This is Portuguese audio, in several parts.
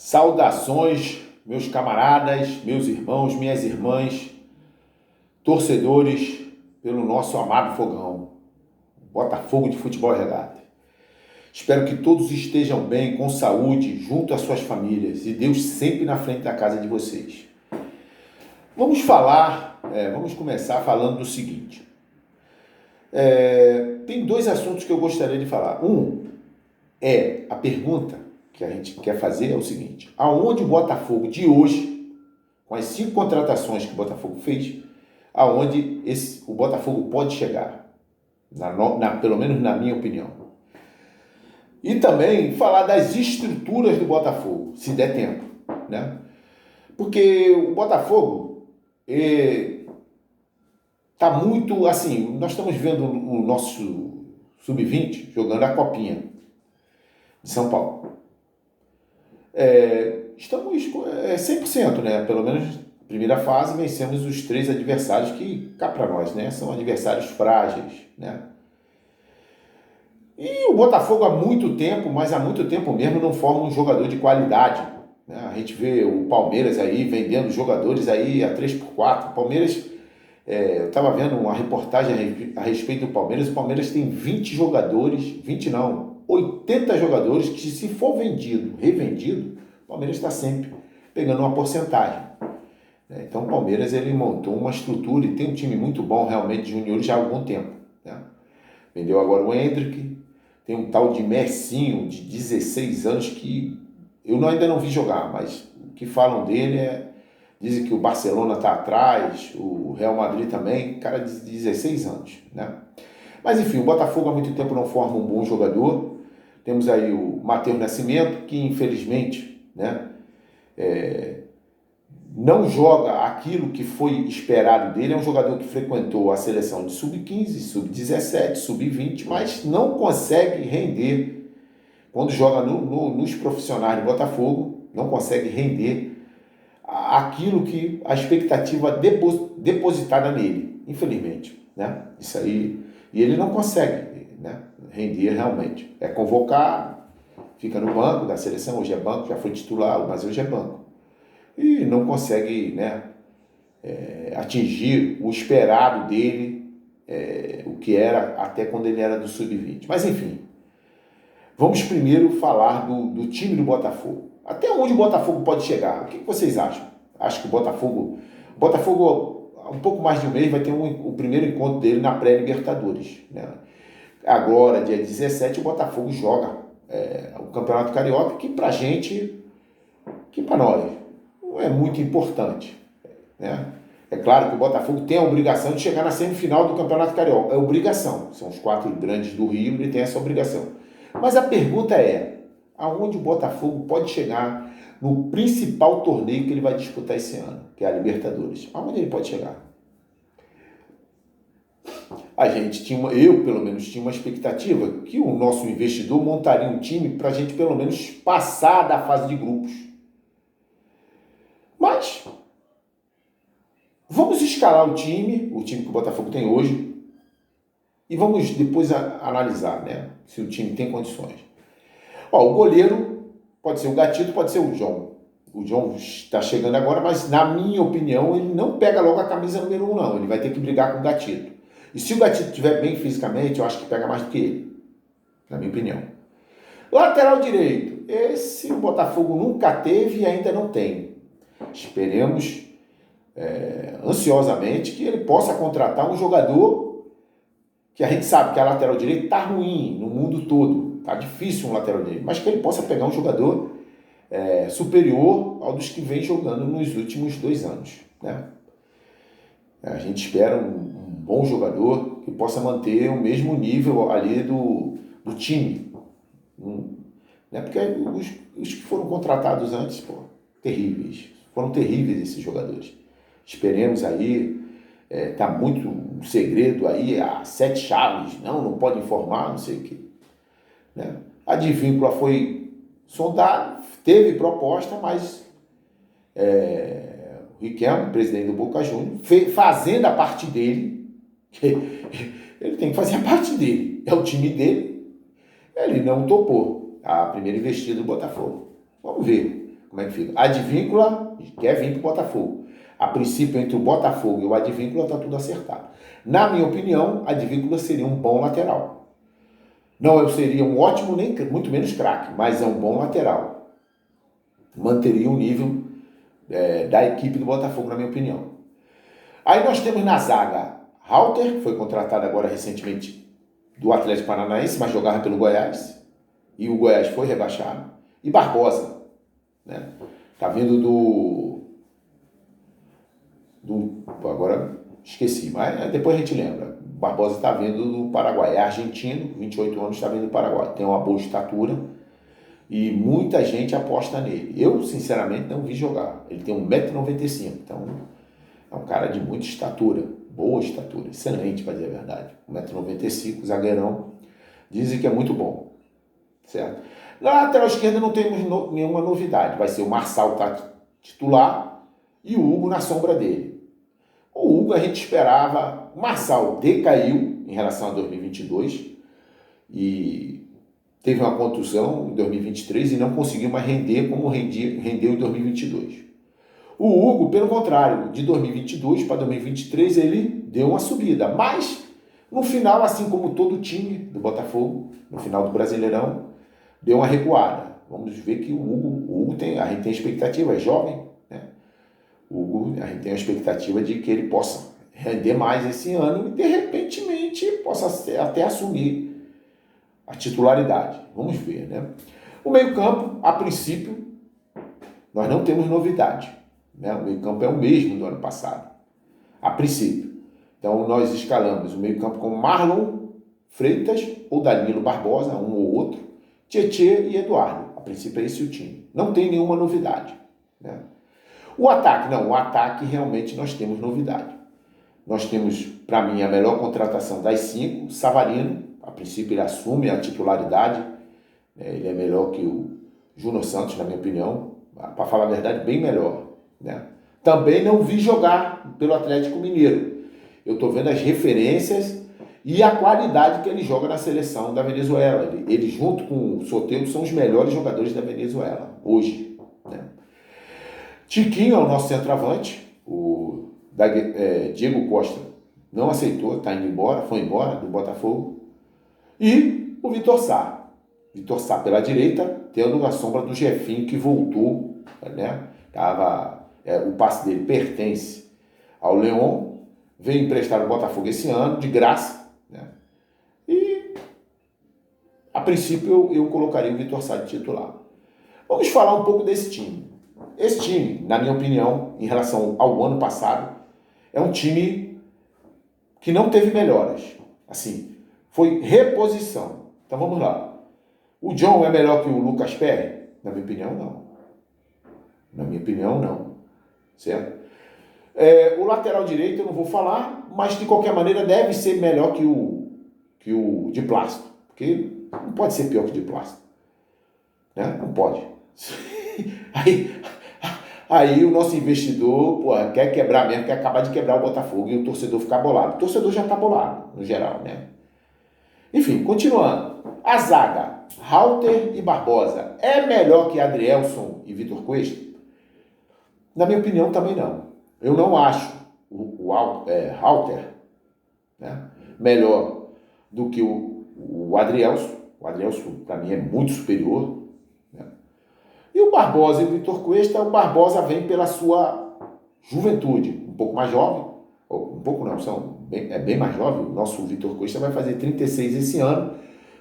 Saudações, meus camaradas, meus irmãos, minhas irmãs, torcedores pelo nosso amado Fogão, Botafogo de Futebol e Regata. Espero que todos estejam bem, com saúde, junto às suas famílias e Deus sempre na frente da casa de vocês. Vamos começar falando do seguinte. Tem dois assuntos que eu gostaria de falar. Um é a pergunta que a gente quer fazer é o seguinte: aonde o Botafogo de hoje, com as 5 contratações que o Botafogo fez, aonde o Botafogo pode chegar? Pelo menos na minha opinião. E também falar das estruturas do Botafogo, se der tempo, né? Porque o Botafogo está muito assim. Nós estamos vendo o nosso sub-20 jogando a Copinha de São Paulo. Estamos 100%, né? Pelo menos na primeira fase vencemos os 3 adversários que, cá para nós, né? São adversários frágeis, né? E o Botafogo há muito tempo, mas há muito tempo mesmo, não forma um jogador de qualidade, né? A gente vê o Palmeiras aí vendendo jogadores aí a 3x4. O Palmeiras, eu estava vendo uma reportagem a respeito do Palmeiras. O Palmeiras tem 20 jogadores, 20 não, 80 jogadores que, se for revendido, o Palmeiras está sempre pegando uma porcentagem. Então o Palmeiras ele montou uma estrutura e tem um time muito bom realmente de juniores já há algum tempo, né? Vendeu agora o Hendrick, tem um tal de Messinho de 16 anos que eu ainda não vi jogar, mas o que falam dele dizem que o Barcelona está atrás, o Real Madrid também, cara de 16 anos, né? Mas enfim, o Botafogo há muito tempo não forma um bom jogador. Temos aí o Matheus Nascimento, que infelizmente, né, não joga aquilo que foi esperado dele. É um jogador que frequentou a seleção de sub-15, sub-17, sub-20, mas não consegue render. Quando joga nos profissionais do Botafogo, não consegue render aquilo que a expectativa depositada nele, infelizmente, né? Isso aí, e ele não consegue, né, render realmente. É convocado, fica no banco da seleção, hoje é banco, já foi titular, mas hoje é banco. E não consegue, né, atingir o esperado dele, o que era até quando ele era do sub-20. Mas enfim, vamos primeiro falar do time do Botafogo. Até onde o Botafogo pode chegar? O que vocês acham? Acho que o Botafogo, há um pouco mais de um mês, vai ter o primeiro encontro dele na pré-Libertadores, né? Agora, dia 17, o Botafogo joga o Campeonato Carioca, que pra gente, que pra nós, não é muito importante, né? É claro que o Botafogo tem a obrigação de chegar na semifinal do Campeonato Carioca. É obrigação. São os 4 grandes do Rio, ele tem essa obrigação. Mas a pergunta é: aonde o Botafogo pode chegar no principal torneio que ele vai disputar esse ano, que é a Libertadores? Aonde ele pode chegar? Eu pelo menos tinha uma expectativa que o nosso investidor montaria um time para a gente pelo menos passar da fase de grupos. Mas vamos escalar o time que o Botafogo tem hoje, e vamos depois analisar, né, se o time tem condições. O goleiro pode ser o Gatito, pode ser o John. O John está chegando agora, mas na minha opinião ele não pega logo a camisa número 1, não. Ele vai ter que brigar com o Gatito. E se o Gatito estiver bem fisicamente, eu acho que pega mais do que ele, na minha opinião. Lateral direito. Esse o Botafogo nunca teve e ainda não tem. Esperemos ansiosamente que ele possa contratar um jogador que a gente sabe que a lateral direita está ruim no mundo todo. Está difícil um lateral direito, mas que ele possa pegar um jogador superior ao dos que vem jogando nos últimos 2 anos, né? A gente espera um bom jogador que possa manter o mesmo nível ali do time, né? Porque os que foram contratados antes, foram terríveis esses jogadores. Esperemos aí, tá muito um segredo aí, 7 chaves, não pode informar, não sei o que, né? A Advíncula foi sondada, teve proposta, mas o Riquelme, presidente do Boca Juniors, fazendo a parte dele, ele tem que fazer a parte dele, é o time dele, ele não topou a primeira investida do Botafogo. Vamos ver Como é que fica? Advíncula quer vir para o Botafogo. A princípio, entre o Botafogo e o Advíncula está tudo acertado. Na minha opinião, Advíncula seria um bom lateral. Não eu seria um ótimo, nem muito menos craque, mas é um bom lateral. Manteria o nível da equipe do Botafogo, na minha opinião. Aí nós temos na zaga Halter, foi contratado agora recentemente do Atlético Paranaense, mas jogava pelo Goiás. E o Goiás foi rebaixado. E Barbosa, né? Tá vindo agora esqueci, mas depois a gente lembra. Barbosa está vindo do Paraguai, é argentino, 28 anos, está vindo do Paraguai. Tem uma boa estatura e muita gente aposta nele. Eu, sinceramente, não vi jogar. Ele tem 1,95 m, então é um cara de muita estatura, boa estatura, excelente, para dizer a verdade. 1,95 m, zagueirão, dizem que é muito bom, certo? Na lateral esquerda não temos nenhuma novidade, vai ser o Marçal titular e o Hugo na sombra dele. O Hugo a gente esperava, o Marçal decaiu em relação a 2022 e teve uma contusão em 2023 e não conseguiu mais render como rendeu em 2022. O Hugo, pelo contrário, de 2022 para 2023 ele deu uma subida, mas no final, assim como todo o time do Botafogo, no final do Brasileirão, deu uma recuada. Vamos ver que o Hugo a gente tem expectativa, é jovem, né? O Hugo, a gente tem a expectativa de que ele possa render mais esse ano e, de repentemente, possa até assumir a titularidade. Vamos ver, né? O meio-campo, a princípio, nós não temos novidade, né? O meio-campo é o mesmo do ano passado, a princípio. Então, nós escalamos o meio-campo com Marlon Freitas ou Danilo Barbosa, um ou outro, Tietê e Eduardo. A princípio é esse o time. Não tem nenhuma novidade, né? O ataque, não. O ataque realmente nós temos novidade. Nós temos, para mim, a melhor contratação das 5, Savarino. A princípio ele assume a titularidade. Ele é melhor que o Júnior Santos, na minha opinião. Para falar a verdade, bem melhor, né? Também não vi jogar pelo Atlético Mineiro. Eu estou vendo as referências e a qualidade que ele joga na seleção da Venezuela. Ele junto com o Soteldo, são os melhores jogadores da Venezuela, hoje, né? Tiquinho é o nosso centroavante, Diego Costa não aceitou, está indo embora, foi embora do Botafogo. E o Vitor Sá. Vitor Sá pela direita, tendo a sombra do Jefinho que voltou, né? O passe dele pertence ao León, veio emprestar o Botafogo esse ano, de graça, né? E, a princípio, eu colocaria o Vitor Sá de titular. Vamos falar um pouco desse time. Esse time, na minha opinião, em relação ao ano passado, é um time que não teve melhoras. Assim, foi reposição. Então vamos lá. O John é melhor que o Lucas Perry? Na minha opinião, não. Na minha opinião, não. Certo? O lateral direito eu não vou falar, mas de qualquer maneira deve ser melhor que o de plástico. Porque não pode ser pior que o de plástico, né? Não pode. Aí o nosso investidor quer quebrar mesmo, quer acabar de quebrar o Botafogo e o torcedor ficar bolado. O torcedor já está bolado, no geral, né? Enfim, continuando. A zaga, Halter e Barbosa, é melhor que Adrielson e Vitor Cuesta? Na minha opinião, também não. Eu não acho o Halter, né, melhor do que o Adrielson. O Adrielson, para mim, é muito superior, né? E o Barbosa e o Vitor Cuesta, o Barbosa vem pela sua juventude, um pouco mais jovem, ou um pouco não, é bem mais jovem. O nosso Vitor Cuesta vai fazer 36 esse ano.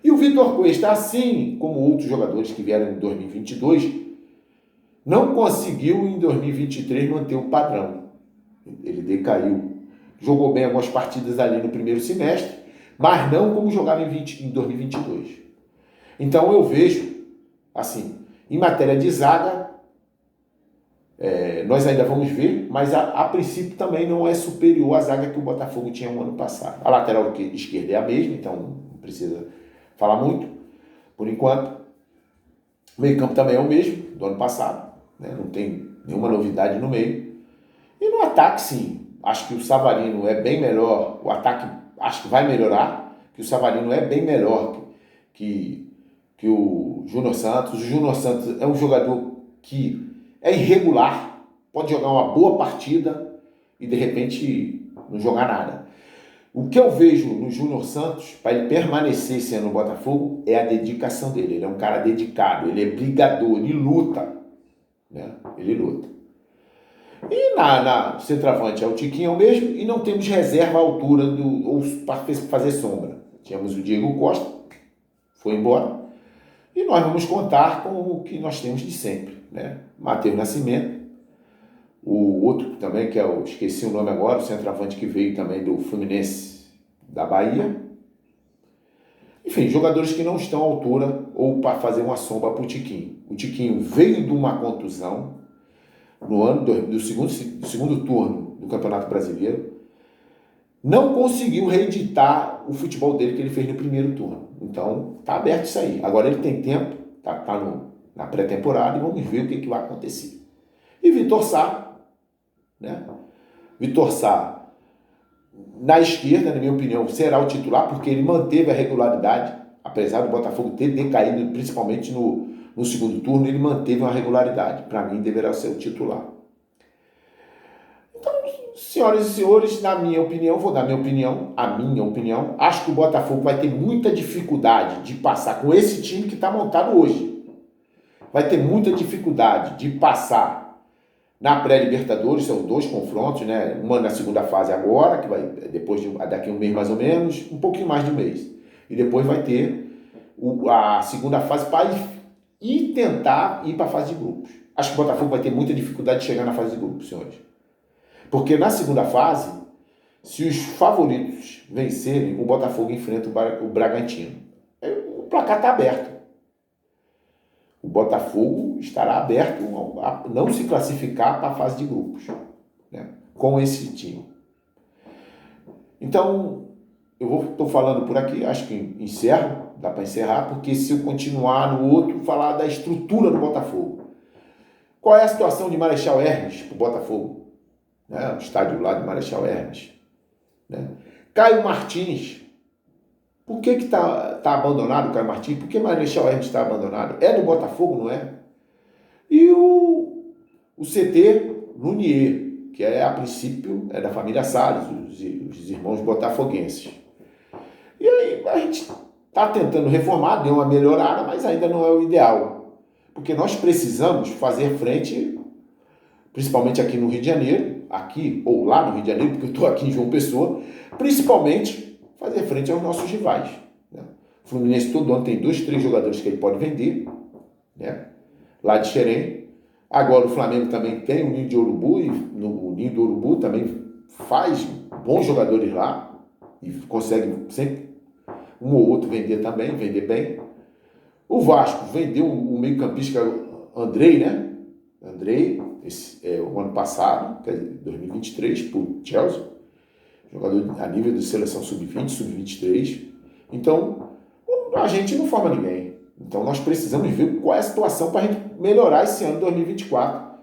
E o Vitor Cuesta, assim como outros jogadores que vieram em 2022, não conseguiu em 2023 manter o padrão. Ele decaiu. Jogou bem algumas partidas ali no primeiro semestre, mas não como jogava em 2022. Então eu vejo, assim, em matéria de zaga, nós ainda vamos ver, mas a princípio também não é superior à zaga que o Botafogo tinha no ano passado. A lateral esquerda é a mesma, então não precisa falar muito, por enquanto. O meio-campo também é o mesmo do ano passado, né? Não tem nenhuma novidade no meio. E no ataque, sim, acho que o Savarino é bem melhor, o ataque acho que vai melhorar, que o Savarino é bem melhor que o Júnior Santos. O Júnior Santos é um jogador que é irregular, pode jogar uma boa partida e de repente não jogar nada. O que eu vejo no Júnior Santos, para ele permanecer sendo no Botafogo, é a dedicação dele. Ele é um cara dedicado, ele é brigador, ele luta. Né? Ele luta. E na centroavante é o Tiquinho mesmo, e não temos reserva à altura ou para fazer sombra. Tínhamos o Diego Costa, foi embora, e nós vamos contar com o que nós temos de sempre. Né? Matheus Nascimento, o outro também, que é o, esqueci o nome agora, o centroavante que veio também do Fluminense da Bahia. Enfim, jogadores que não estão à altura ou para fazer uma sombra para o Tiquinho. O Tiquinho veio de uma contusão no ano do segundo turno do Campeonato Brasileiro. Não conseguiu reeditar o futebol dele que ele fez no primeiro turno. Então, tá aberto isso aí. Agora ele tem tempo, tá na pré-temporada e vamos ver o que vai acontecer. E Vitor Sá, né? Vitor Sá, na esquerda, na minha opinião, será o titular, porque ele manteve a regularidade, apesar do Botafogo ter decaído, principalmente no segundo turno, ele manteve uma regularidade. Para mim, deverá ser o titular. Então, senhoras e senhores, na minha opinião, vou dar a minha opinião, acho que o Botafogo vai ter muita dificuldade de passar com esse time que está montado hoje. Vai ter muita dificuldade de passar na pré-Libertadores, são 2 confrontos, né? Uma na segunda fase agora, que vai daqui a um mês mais ou menos, um pouquinho mais de um mês. E depois vai ter a segunda fase para ir tentar ir para a fase de grupos. Acho que o Botafogo vai ter muita dificuldade de chegar na fase de grupos, senhores. Porque na segunda fase, se os favoritos vencerem, o Botafogo enfrenta o Bragantino. O placar está aberto. O Botafogo estará aberto a não se classificar para a fase de grupos, né, com esse time. Então, eu estou falando por aqui, acho que encerro, dá para encerrar, porque se eu continuar no outro, falar da estrutura do Botafogo. Qual é a situação de Marechal Hermes para o Botafogo? Né, o estádio lá de Marechal Hermes. Né? Caio Martins. Por que está abandonado o Caio Martins? Por que Marechal Hermes está abandonado? É do Botafogo, não é? E o CT Lunier, que a princípio é da família Salles, os irmãos botafoguenses. E aí a gente está tentando reformar, deu uma melhorada, mas ainda não é o ideal. Porque nós precisamos fazer frente, principalmente aqui no Rio de Janeiro, aqui ou lá no Rio de Janeiro, porque eu estou aqui em João Pessoa, principalmente fazer frente aos nossos rivais. Né? O Fluminense todo ano tem 2, 3 jogadores que ele pode vender, né? Lá de Xerém. Agora o Flamengo também tem o Ninho de Urubu, e o Ninho do Urubu também faz bons jogadores lá, e consegue sempre um ou outro vender também, vender bem. O Vasco vendeu o meio-campista Andrei, né? Andrei, o ano passado, quer dizer, 2023, para o Chelsea. Jogador a nível de seleção sub-20, sub-23. Então, a gente não forma ninguém. Então, nós precisamos ver qual é a situação para a gente melhorar esse ano de 2024.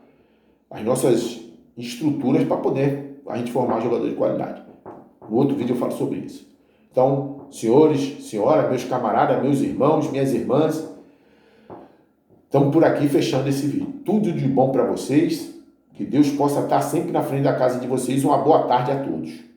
As nossas estruturas para poder a gente formar jogadores de qualidade. No outro vídeo eu falo sobre isso. Então, senhores, senhoras, meus camaradas, meus irmãos, minhas irmãs, estamos por aqui fechando esse vídeo. Tudo de bom para vocês. Que Deus possa estar sempre na frente da casa de vocês. Uma boa tarde a todos.